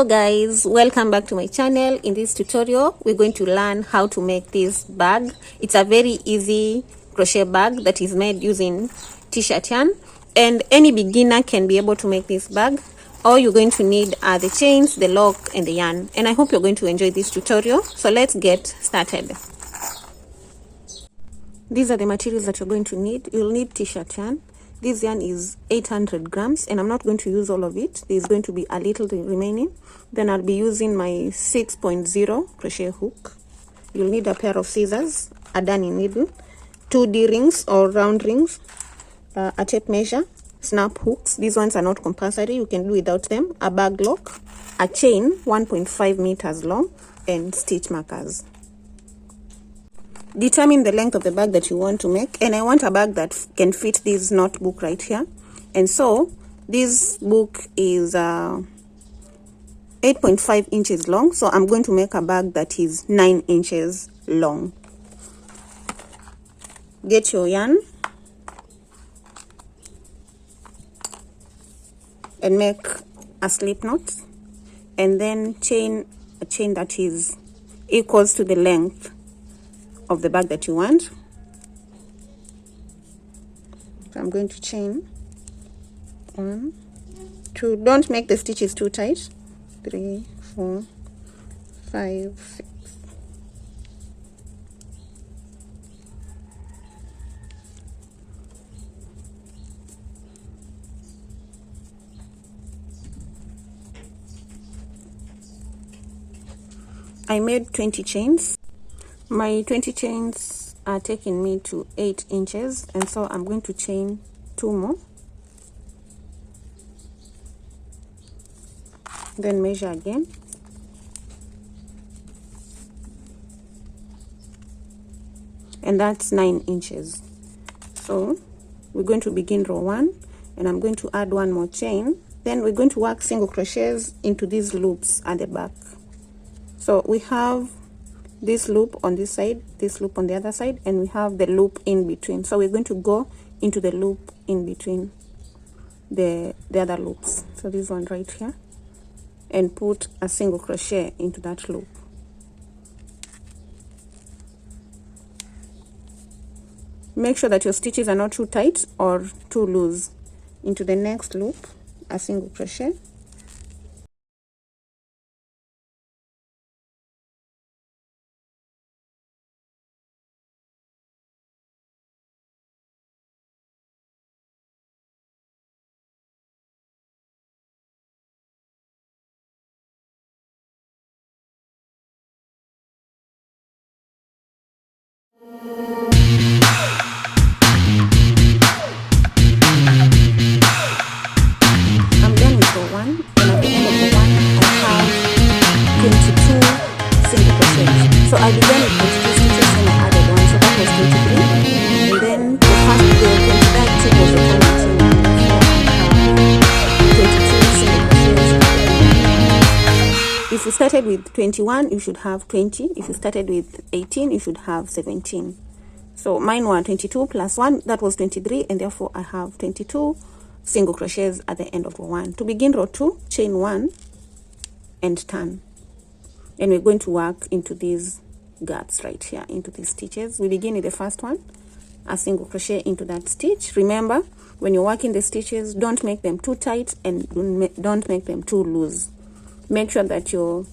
Hello guys, welcome back to my channel. In this tutorial we're going to learn how to make this bag. It's a very easy crochet bag that is made using t-shirt yarn, and any beginner can be able to make this bag. All you're going to need are the chains, the lock and the yarn, and I hope you're going to enjoy this tutorial. So let's get started. These are the materials that you're going to need. You'll need t-shirt yarn. This yarn is 800 grams and I'm not going to use all of it. There's going to be a little remaining. Then I'll be using my 6.0 crochet hook. You'll need a pair of scissors, a darning needle, 2 D-rings or round rings, a tape measure, snap hooks. These ones are not compulsory, you can do without them, a bag lock, a chain 1.5 meters long, and stitch markers. Determine the length of the bag that you want to make, and I want a bag that can fit this notebook right here. And so this book is 8.5 inches long, so I'm going to make a bag that is 9 inches long. Get your yarn and make a slip knot, and then chain a chain that is equals to the length of the bag that you want. So I'm going to chain 1, 2, don't make the stitches too tight, 3, 4, 5, 6. I made 20 chains. My 20 chains are taking me to 8 inches, and so I'm going to chain 2 more, then measure again, and that's 9 inches. So we're going to begin row 1, and I'm going to add 1 more chain. Then we're going to work single crochets into these loops at the back. So we have this loop on this side, this loop on the other side, and we have the loop in between. So we're going to go into the loop in between the other loops. So this one right here, and put a single crochet into that loop. Make sure that your stitches are not too tight or too loose. Into the next loop, a single crochet. So I began with 22 stitches and I added 1, so that was 23. And then the first the 23rd chain was the final chain. So I have 22 single crochets. If you started with 21, you should have 20. If you started with 18, you should have 17. So mine were 22 plus 1, that was 23, and therefore I have 22 single crochets at the end of row 1. To begin row 2, chain 1 and turn. And we're going to work into these gaps right here, into these stitches. We begin with the first one, a single crochet into that stitch. Remember, when you're working the stitches, don't make them too tight and don't make them too loose. Make sure that your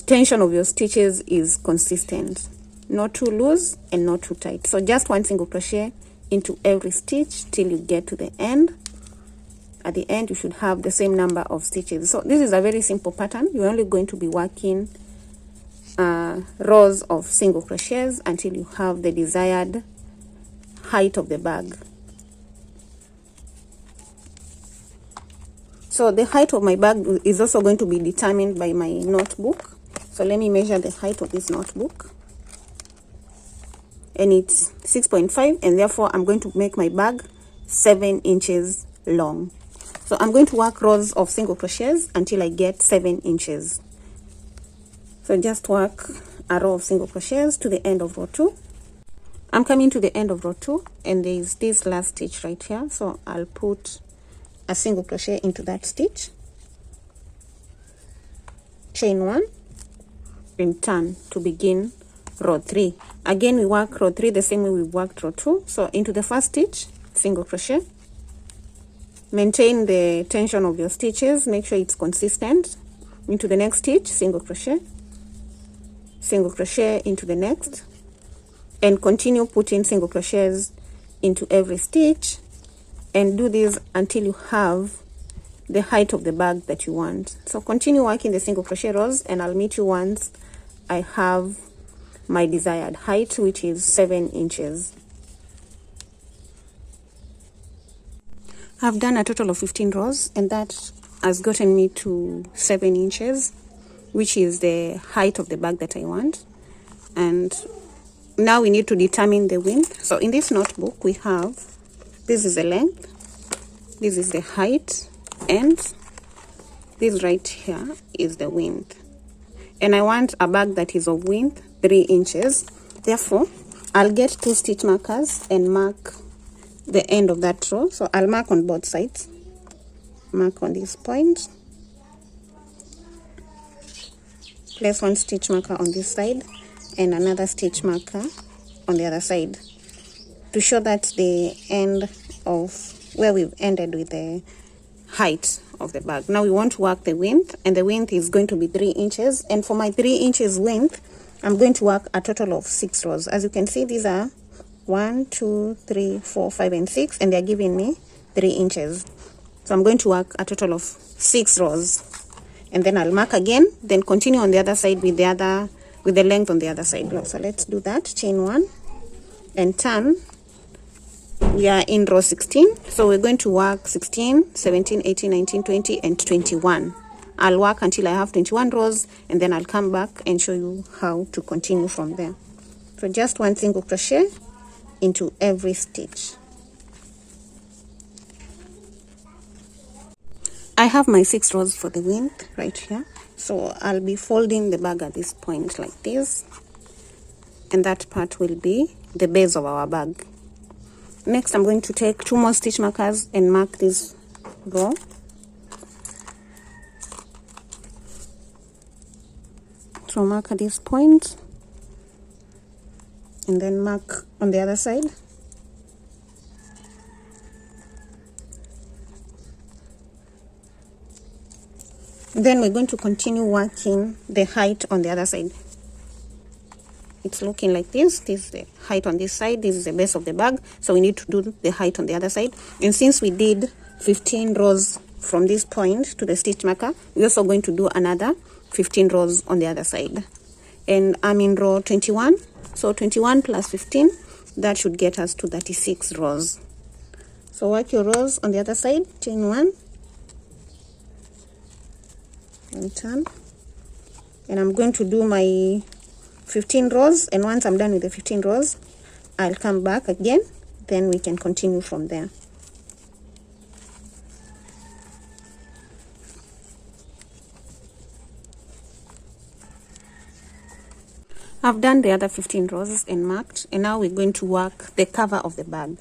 tension of your stitches is consistent, not too loose and not too tight. So just 1 single crochet into every stitch till you get to the end. At the end you should have the same number of stitches. So this is a very simple pattern. You're only going to be working rows of single crochets until you have the desired height of the bag. So the height of my bag is also going to be determined by my notebook. So let me measure the height of this notebook, and it's 6.5, and therefore I'm going to make my bag 7 inches long. So I'm going to work rows of single crochets until I get 7 inches. So just work a row of single crochets to the end of row 2. I'm coming to the end of row 2 and there is this last stitch right here, so I'll put a single crochet into that stitch chain 1 and turn to begin row 3. Again, we work row 3 the same way we worked row 2. So into the first stitch, single crochet, maintain the tension of your stitches, make sure it's consistent. Into the next stitch, single crochet into the next, and continue putting single crochets into every stitch, and do this until you have the height of the bag that you want. So continue working the single crochet rows, and I'll meet you once I have my desired height, which is 7 inches. I've done a total of 15 rows, and that has gotten me to 7 inches, which is the height of the bag that I want. And now we need to determine the width. So in this notebook we have, this is the length, this is the height, and this right here is the width. And I want a bag that is of width 3 inches. Therefore, I'll get 2 stitch markers and mark the end of that row. So I'll mark on both sides. Mark on this point. Place 1 stitch marker on this side and another stitch marker on the other side to show that the end of where we've ended with the height of the bag. Now we want to work the width, and the width is going to be 3 inches. And for my 3 inches width, I'm going to work a total of 6 rows. As you can see, these are 1, 2, 3, 4, 5, and 6, and they're giving me 3 inches. So I'm going to work a total of 6 rows, and then I'll mark again, then continue on the other side with the length on the other side. So let's do that. Chain 1 and turn. We are in row 16, so we're going to work 16, 17, 18, 19, 20, and 21. I'll work until I have 21 rows, and then I'll come back and show you how to continue from there. So just 1 single crochet into every stitch. I have my 6 rows for the width right here, so I'll be folding the bag at this point like this, and that part will be the base of our bag. Next, I'm going to take 2 more stitch markers and mark this row. So mark at this point, and then mark on the other side. Then we're going to continue working the height on the other side. It's looking like this. This is the height on this side. This is the base of the bag. So we need to do the height on the other side. And since we did 15 rows from this point to the stitch marker, we're also going to do another 15 rows on the other side. And I'm in row 21. So 21 plus 15, that should get us to 36 rows. So work your rows on the other side. Chain 1. And turn, and I'm going to do my 15 rows, and once I'm done with the 15 rows, I'll come back again, then we can continue from there. I've done the other 15 rows and marked, and now we're going to work the cover of the bag.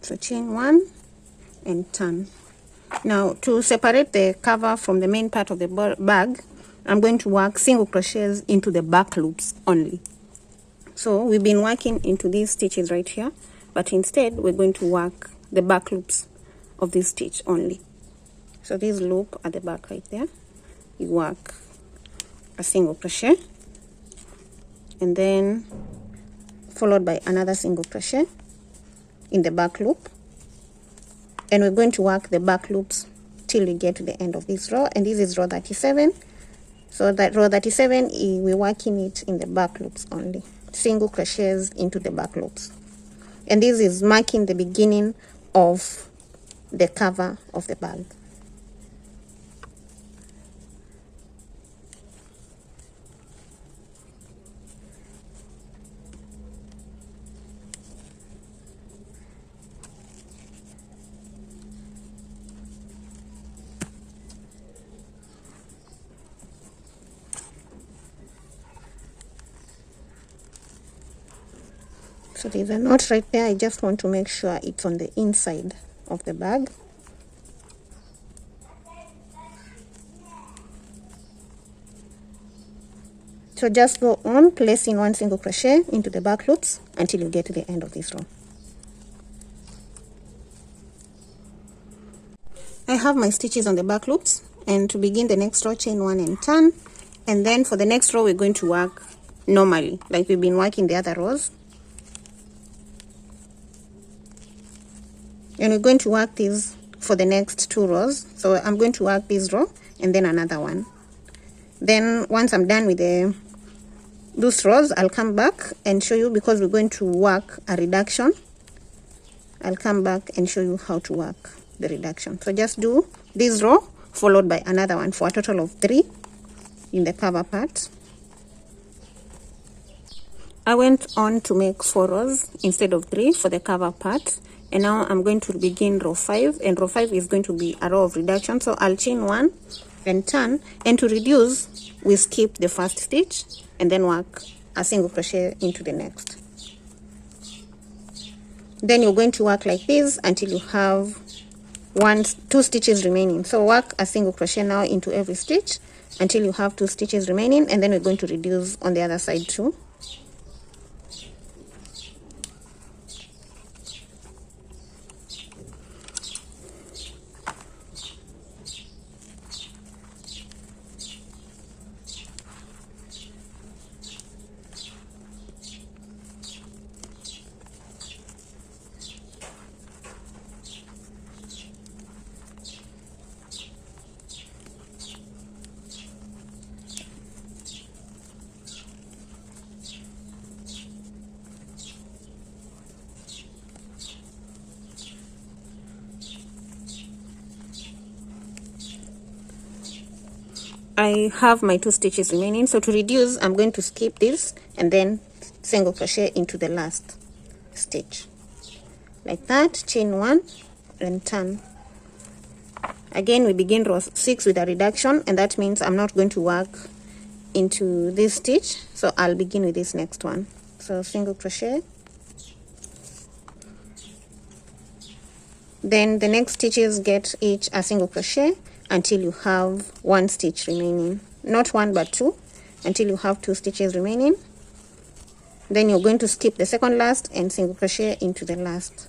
So chain 1 and turn. Now, to separate the cover from the main part of the bag, I'm going to work single crochets into the back loops only. So we've been working into these stitches right here, but instead we're going to work the back loops of this stitch only. So this loop at the back right there, you work a single crochet, and then followed by another single crochet in the back loop. And we're going to work the back loops till we get to the end of this row, and this is row 37. So that row 37, we're working it in the back loops only, single crochets into the back loops, and this is marking the beginning of the cover of the bag. So there's a knot right there. I just want to make sure it's on the inside of the bag. So just go on placing 1 single crochet into the back loops until you get to the end of this row. I have my stitches on the back loops, and to begin the next row, chain 1 and turn, and then for the next row we're going to work normally like we've been working the other rows, and we're going to work these for the next 2 rows. So I'm going to work this row and then another one. Then once I'm done with those rows, I'll come back and show you, because we're going to work a reduction. I'll come back and show you how to work the reduction. So just do this row followed by another one for a total of 3 in the cover part. I went on to make 4 rows instead of 3 for the cover part, and now I'm going to begin row 5, and row 5 is going to be a row of reduction. So I'll chain 1 and turn, and to reduce we skip the first stitch and then work a single crochet into the next. Then you're going to work like this until you have 2 stitches remaining. So work a single crochet now into every stitch until you have 2 stitches remaining, and then we're going to reduce on the other side too. I have my 2 stitches remaining, so to reduce I'm going to skip this and then single crochet into the last stitch like that, chain 1 and turn. Again we begin row 6 with a reduction, and that means I'm not going to work into this stitch, so I'll begin with this next one. So single crochet, then the next stitches get each a single crochet until you have 1 stitch remaining, not 1 but 2, until you have 2 stitches remaining. Then you're going to skip the second last and single crochet into the last.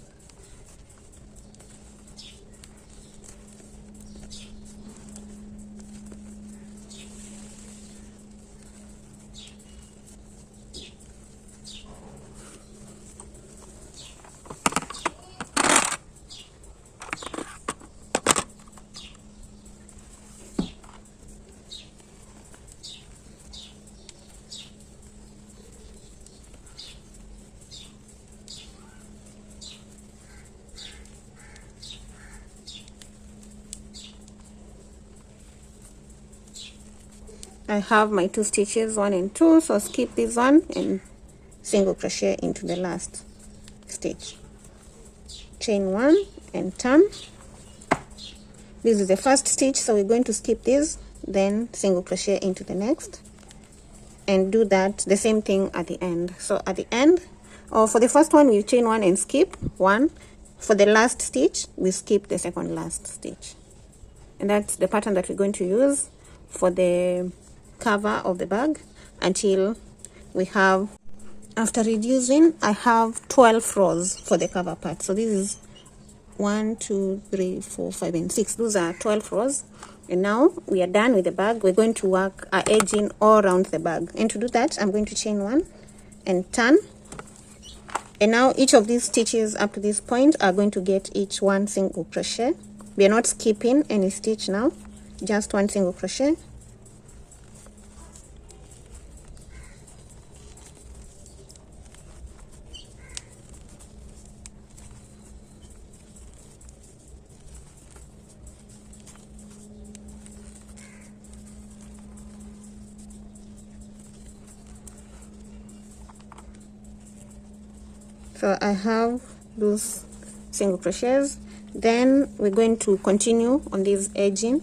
I have my 2 stitches, 1 and 2, so skip this one and single crochet into the last stitch, chain 1 and turn. This is the first stitch, so we're going to skip this, then single crochet into the next, and do that the same thing at the end. So at the end, or for the first one we chain 1 and skip 1. For the last stitch we skip the second last stitch, and that's the pattern that we're going to use for the cover of the bag until we have, after reducing, I have 12 rows for the cover part. So this is 1 2 3 4 5 and 6. Those are 12 rows, and now we are done with the bag. We're going to work our edging all around the bag, and to do that I'm going to chain 1 and turn, and now each of these stitches up to this point are going to get each 1 single crochet. We are not skipping any stitch now, just 1 single crochet. So I have those single crochets. Then we're going to continue on this edging.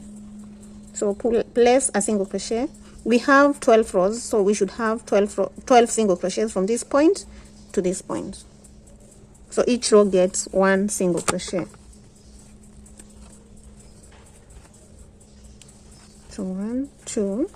So place a single crochet. We have 12 rows, so we should have 12 single crochets from this point to this point. So each row gets 1 single crochet. So 1 2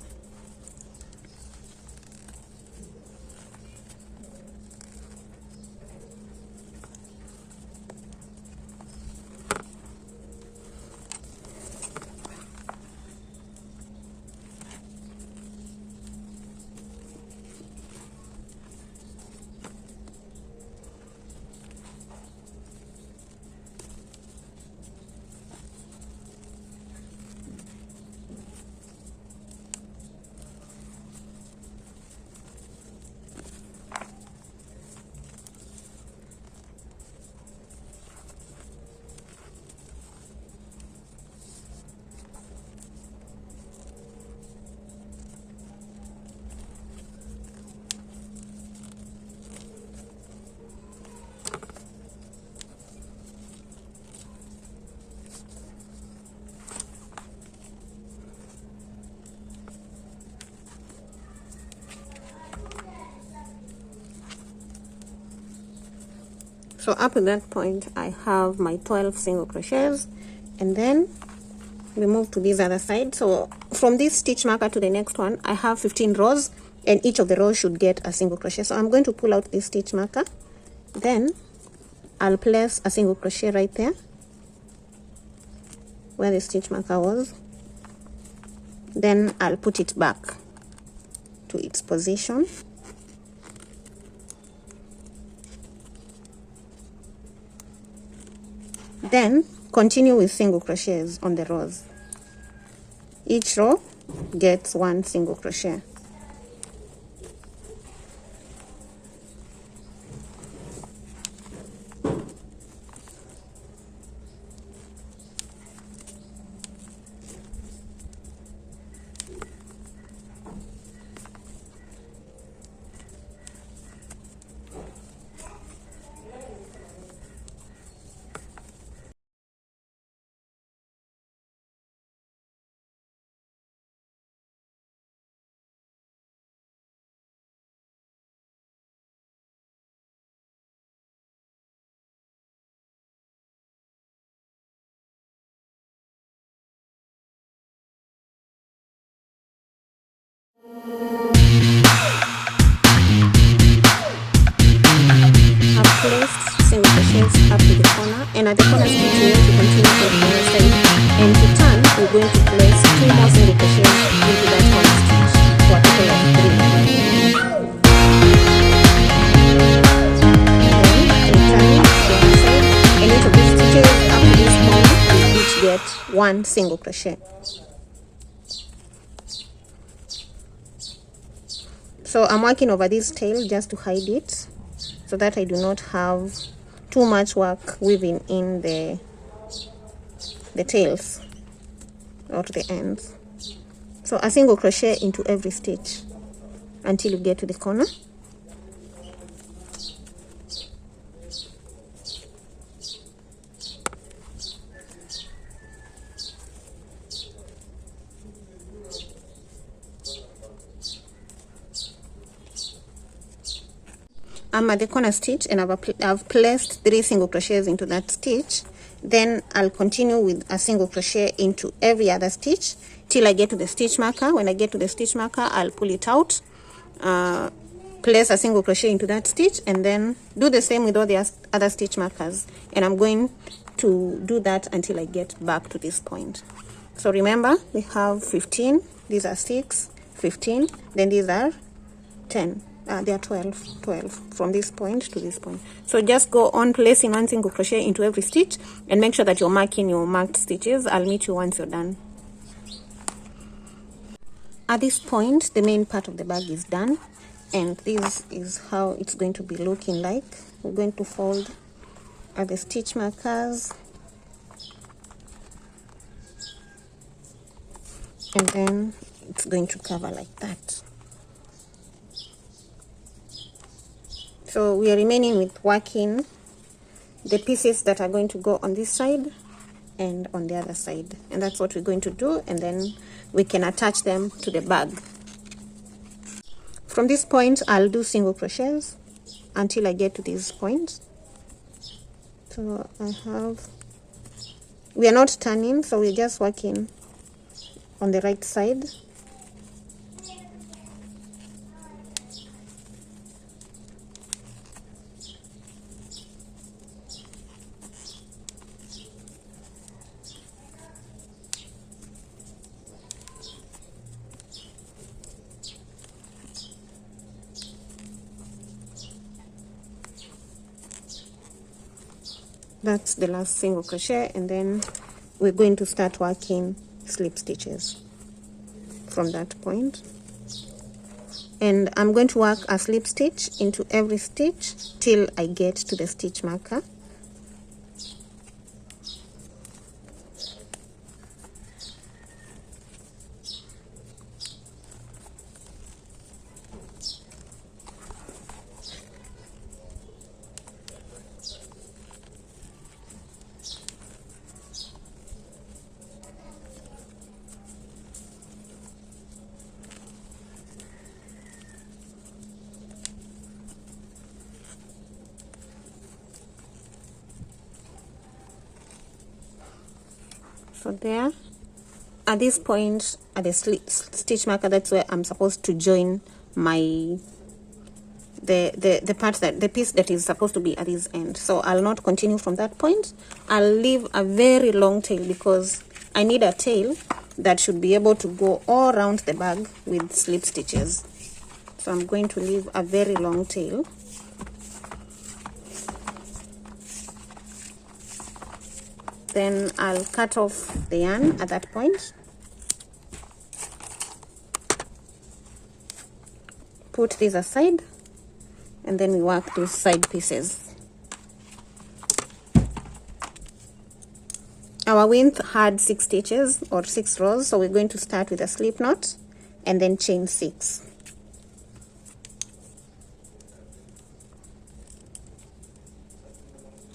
So up to that point I have my 12 single crochets, and then we move to this other side. So from this stitch marker to the next one I have 15 rows, and each of the rows should get a single crochet. So I'm going to pull out this stitch marker, then I'll place a single crochet right there where the stitch marker was, then I'll put it back to its position. Then continue with single crochets on the rows. Each row gets one single crochet. Placed single crochets up to the corner, and at the corner stitch we want to continue to the corner side, and to turn we're going to place 2 more single crochets into that corner stitch for a total of 3. Then return to the other side, and each of these stitches up to this point we each get 1 single crochet. So I'm working over this tail just to hide it, so that I do not have too much work weaving in the tails or the ends. So a single crochet into every stitch until you get to the corner. I'm at the corner stitch, and I've placed 3 single crochets into that stitch. Then I'll continue with a single crochet into every other stitch till I get to the stitch marker. When I get to the stitch marker, I'll pull it out, place a single crochet into that stitch, and then do the same with all the other stitch markers. And I'm going to do that until I get back to this point. So remember, we have 15, these are 6, 15, then these are 10. They are 12 from this point to this point. So just go on placing 1 single crochet into every stitch, and make sure that you're marking your marked stitches. I'll meet you once you're done. At this point, the main part of the bag is done, and this is how it's going to be looking like. We're going to fold at the stitch markers, and then it's going to cover like that. So we are remaining with working the pieces that are going to go on this side and on the other side, and that's what we're going to do, and then we can attach them to the bag. From this point I'll do single crochets until I get to this point. So we are not turning, so we're just working on the right side. That's the last single crochet, and then we're going to start working slip stitches from that point. And I'm going to work a slip stitch into every stitch till I get to the stitch marker. So there, at this point, at the stitch marker, that's where I'm supposed to join my the part that the piece that is supposed to be at this end. So I'll not continue from that point. I'll leave a very long tail because I need a tail that should be able to go all around the bag with slip stitches. So I'm going to leave a very long tail. Then I'll cut off the yarn at that point. Put this aside, and then we work these side pieces. Our width had 6 stitches or 6 rows, so we're going to start with a slip knot and then chain 6.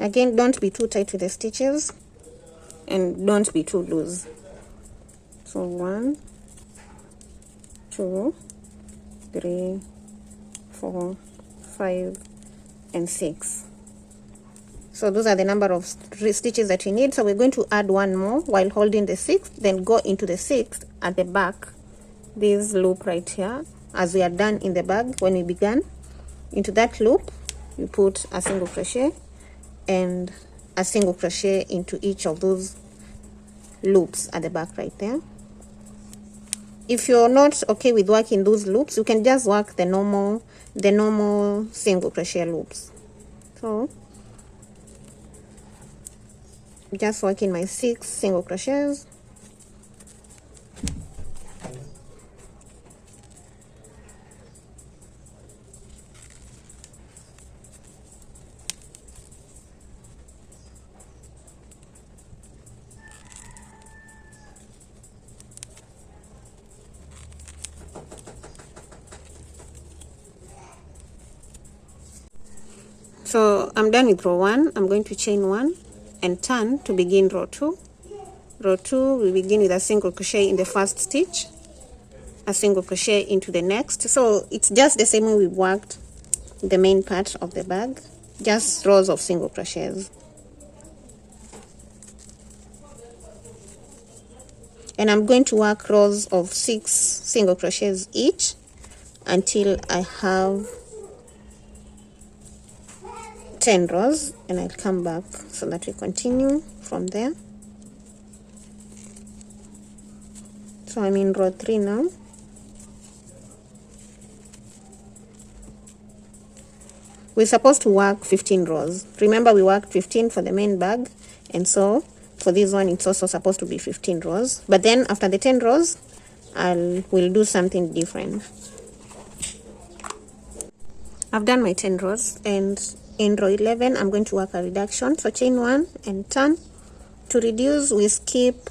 Again, don't be too tight with the stitches and don't be too loose. So 1, 2, 3, 4, 5, and 6. So those are the number of stitches that you need. So we're going to add one more while holding the 6th, then go into the 6th at the back, this loop right here, as we are done in the bag when we began. Into that loop you put a single crochet and a single crochet into each of those loops at the back right there. If you're not okay with working those loops, you can just work the normal single crochet loops. So just working my 6 single crochets. So I'm done with row 1. I'm going to chain 1 and turn to begin row 2. Row 2, we begin with a single crochet in the first stitch, a single crochet into the next. So it's just the same way we worked the main part of the bag, just rows of single crochets. And I'm going to work rows of 6 single crochets each until I have 10 rows, and I'll come back so that we continue from there. So I'm in row 3 now. We're supposed to work 15 rows. Remember, we worked 15 for the main bag, and so for this one it's also supposed to be 15 rows. But then after the 10 rows, we'll do something different. I've done my 10 rows, and in row 11 I'm going to work a reduction. So chain 1 and turn. To reduce, we skip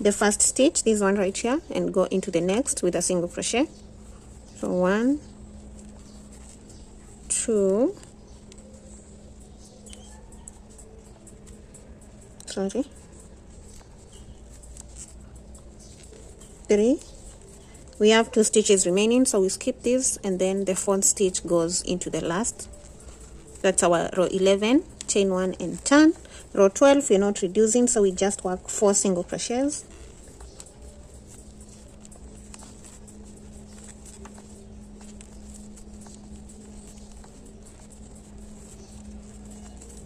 the first stitch, this one right here, and go into the next with a single crochet. So 1, 2, 3. We have 2 stitches remaining, so we skip this, and then the 4th stitch goes into the last. That's our row 11, chain 1 and turn. Row 12, we're not reducing, so we just work 4 single crochets.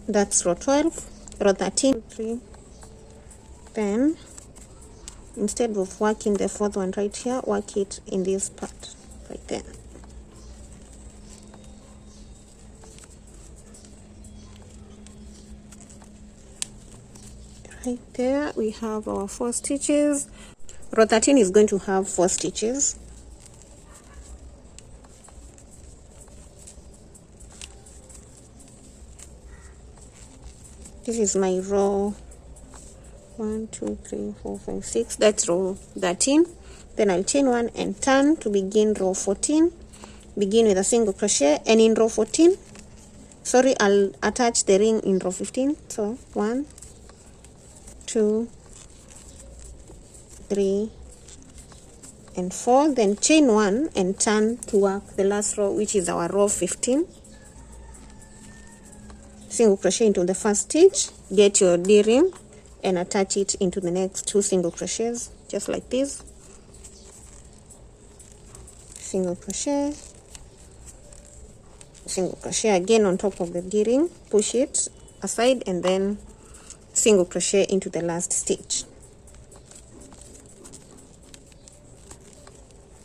That's row 12. Row 13, 3. Then instead of working the 4th one right here, work it in this part right there. Right there we have our 4 stitches. Row 13 is going to have 4 stitches. This is my row 1, 2, 3, 4, 5, 6. That's row 13. Then I'll chain 1 and turn to begin row 14. Begin with a single crochet, and in row 14, sorry, I'll attach the ring in row 15. So 1, 2, 3, and 4. Then chain 1 and turn to work the last row, which is our row 15. Single crochet into the first stitch, get your D ring, and attach it into the next 2 single crochets, just like this. Single crochet, single crochet again on top of the D-ring, push it aside, and then single crochet into the last stitch.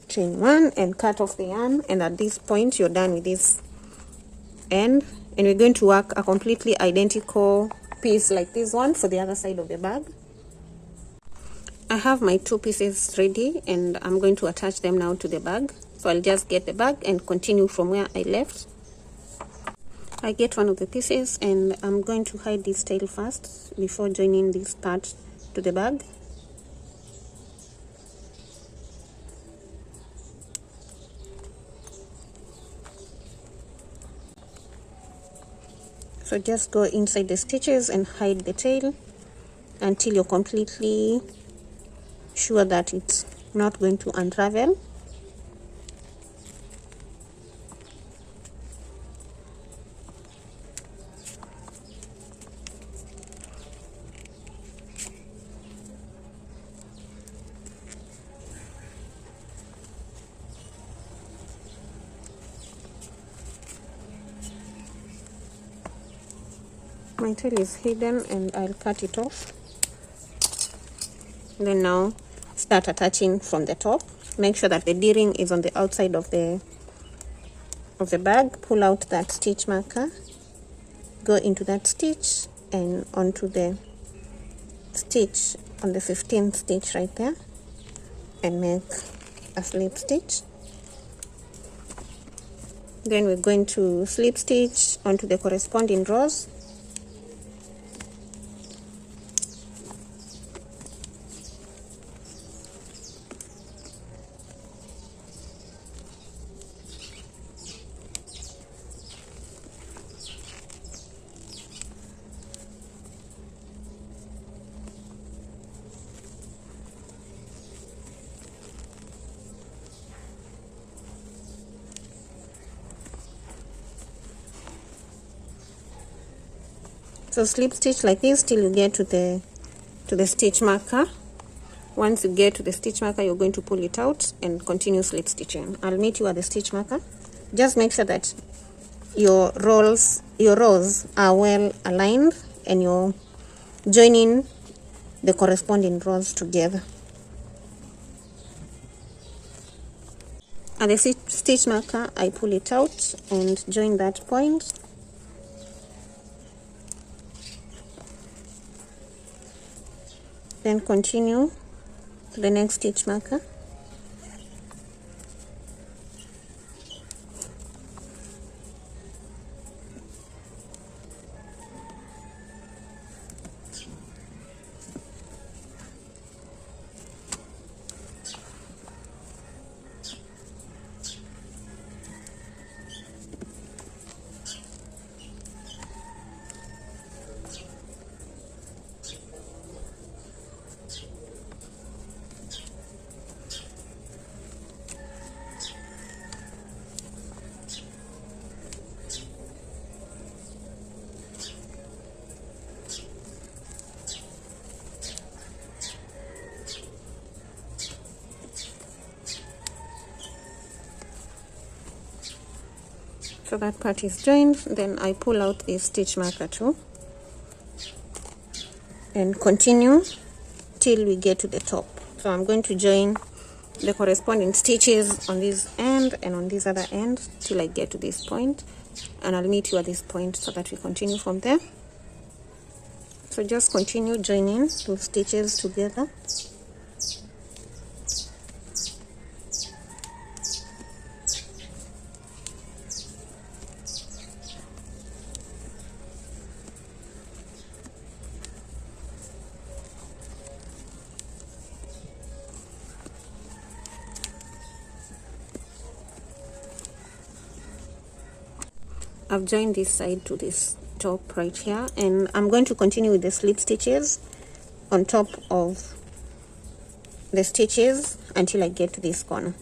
Chain 1 and cut off the yarn, and at this point you're done with this end, and we're going to work a completely identical piece like this one for the other side of the bag. I have my 2 pieces ready, and I'm going to attach them now to the bag. So I'll just get the bag and continue from where I left. I get one of the pieces, and I'm going to hide this tail first before joining this part to the bag. So just go inside the stitches and hide the tail until you're completely sure that it's not going to unravel. My tail is hidden, and I'll cut it off. Then now start attaching from the top. Make sure that the D-ring is on the outside of the bag. Pull out that stitch marker, go into that stitch and onto the stitch on the 15th stitch right there, and make a slip stitch. Then we're going to slip stitch onto the corresponding rows. So slip stitch like this till you get to the stitch marker. Once you get to the stitch marker, you're going to pull it out and continue slip stitching. I'll meet you at the stitch marker. Just make sure that your rows are well aligned and you're joining the corresponding rows together. At the stitch marker, I pull it out and join that point. Then continue to the next stitch marker. So that part is joined. Then I pull out the stitch marker too and continue till we get to the top. So I'm going to join the corresponding stitches on this end and on this other end till I get to this point, and I'll meet you at this point so that we continue from there. So just continue joining those stitches together. I've joined this side to this top right here, and I'm going to continue with the slip stitches on top of the stitches until I get to this corner.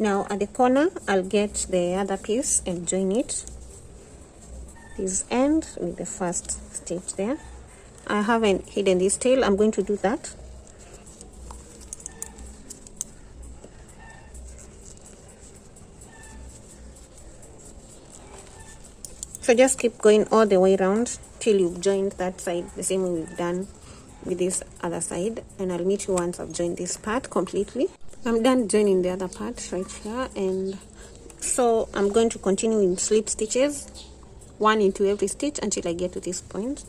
Now at the corner I'll get the other piece and join it, this end with the first stitch there. I haven't hidden this tail, I'm going to do that. So just keep going all the way around till you've joined that side the same way we've done with this other side, and I'll meet you once I've joined this part completely. I'm done joining the other part right here, and so I'm going to continue in slip stitches, one into every stitch until I get to this point.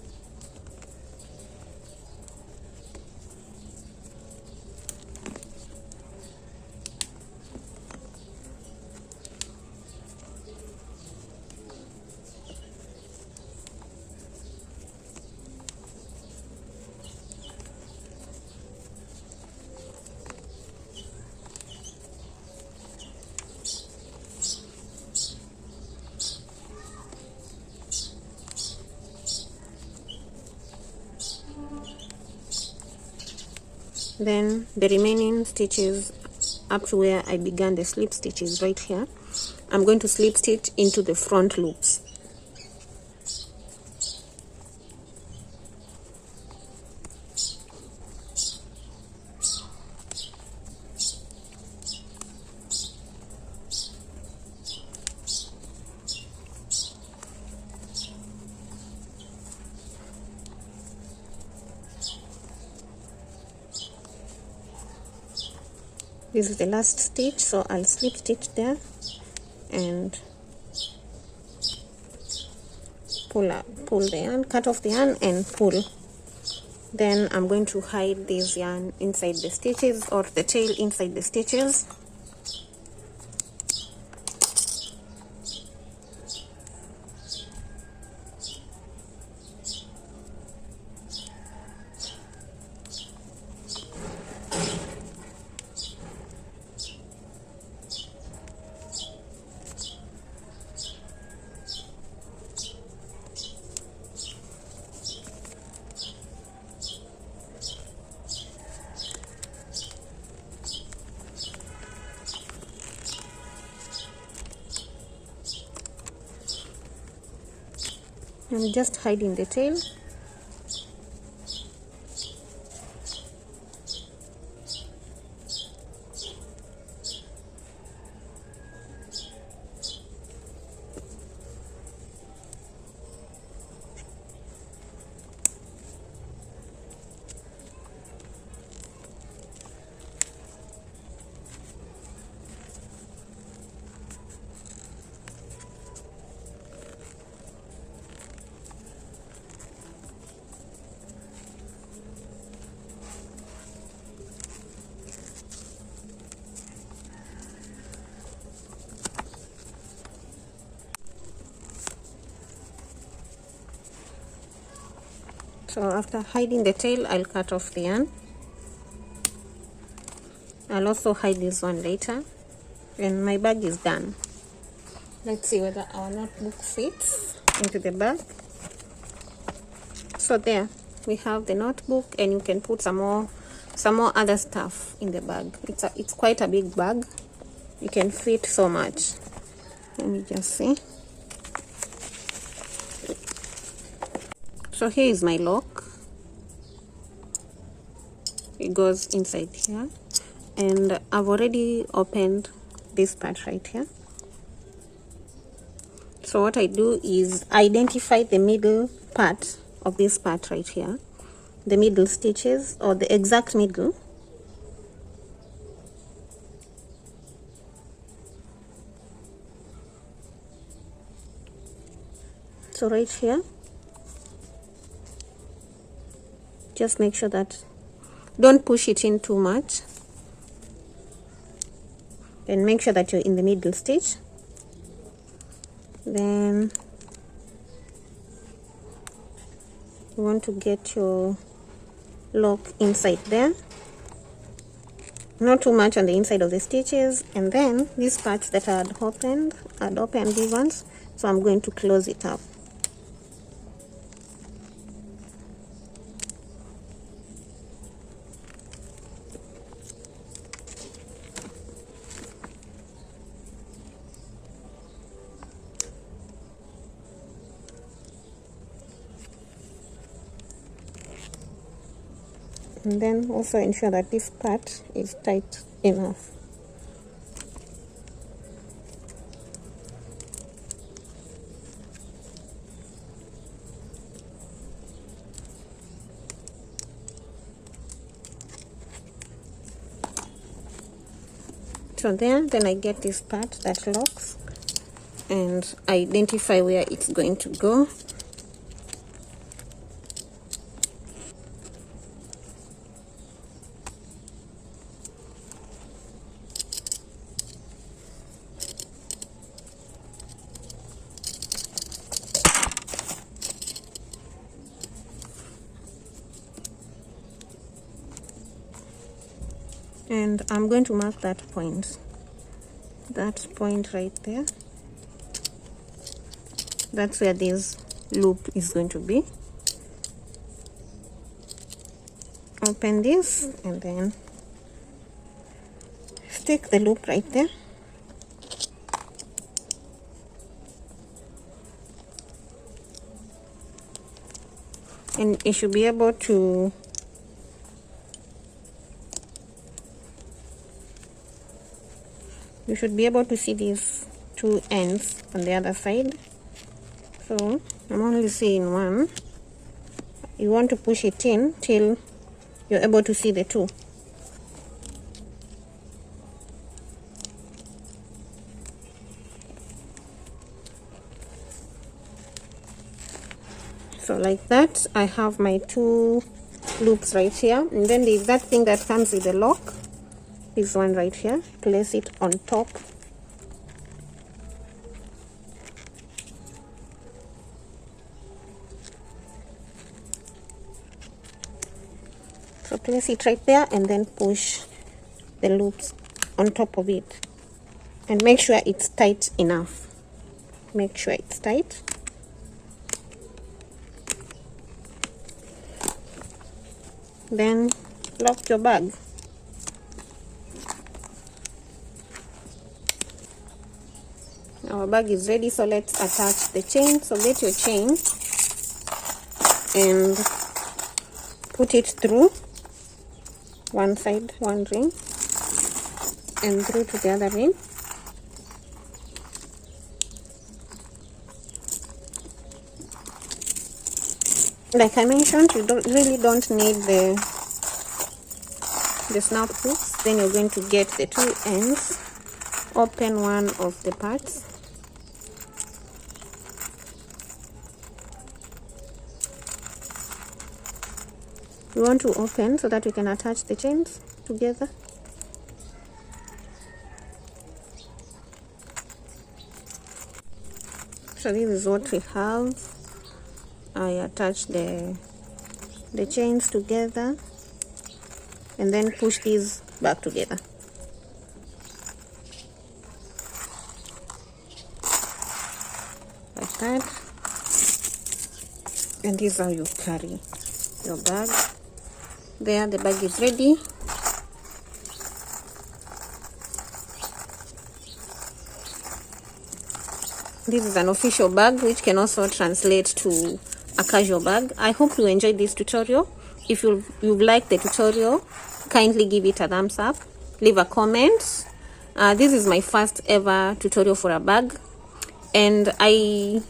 Then the remaining stitches up to where I began the slip stitches right here, I'm going to slip stitch into the front loops. This is the last stitch, so I'll slip stitch there and pull the yarn, cut off the yarn and pull. Then I'm going to hide this yarn inside the stitches, or the tail inside the stitches. I'm just hiding the tail. So after hiding the tail, I'll cut off the yarn. I'll also hide this one later, and my bag is done. Let's see whether our notebook fits into the bag. So there we have the notebook, and you can put some more other stuff in the bag. It's quite a big bag. You can fit so much. Let me just see. So here is my lock. It goes inside here, and I've already opened this part right here. So what I do is identify the middle part of this part right here, the middle stitches, or the exact middle. So right here, just make sure that don't push it in too much, and make sure that you're in the middle stitch. Then you want to get your lock inside there, not too much on the inside of the stitches. And then these parts that I'd opened these ones, so I'm going to close it up. and then also ensure that this part is tight enough. So there, then I get this part that locks and identify where it's going to go. And I'm going to mark that point right there. That's where this loop is going to be. Open this and then stick the loop right there. And you should be able to see these two ends on the other side. So I'm only seeing one. You want to push it in till you're able to see the two. So like that, I have my two loops right here, and then there's that thing that comes with the lock. This one right here, place it on top. So place it right there and then push the loops on top of it. And make sure it's tight enough. Make sure it's tight. Then lock your bag. Our bag is ready, so let's attach the chain. So get your chain and put it through one side, one ring, and through to the other ring. Like I mentioned, you really don't need the snap hooks. Then you're going to get the two ends. Open one of the parts. You want to open so that you can attach the chains together. So this is what we have. I attach the chains together and then push these back together. Like that. And this is how you carry your bag. There, the bag is ready. This is an official bag, which can also translate to a casual bag. I hope you enjoyed this tutorial. If you've liked the tutorial, kindly give it a thumbs up. Leave a comment. This is my first ever tutorial for a bag, and I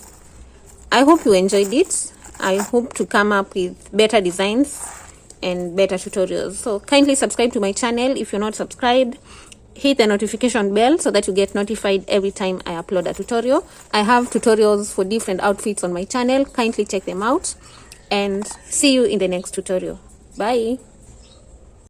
hope you enjoyed it. I hope to come up with better designs and better tutorials. So kindly subscribe to my channel if you're not subscribed. Hit the notification bell so that you get notified every time I upload a tutorial. I have tutorials for different outfits on my channel. Kindly check them out and see you in the next tutorial. Bye.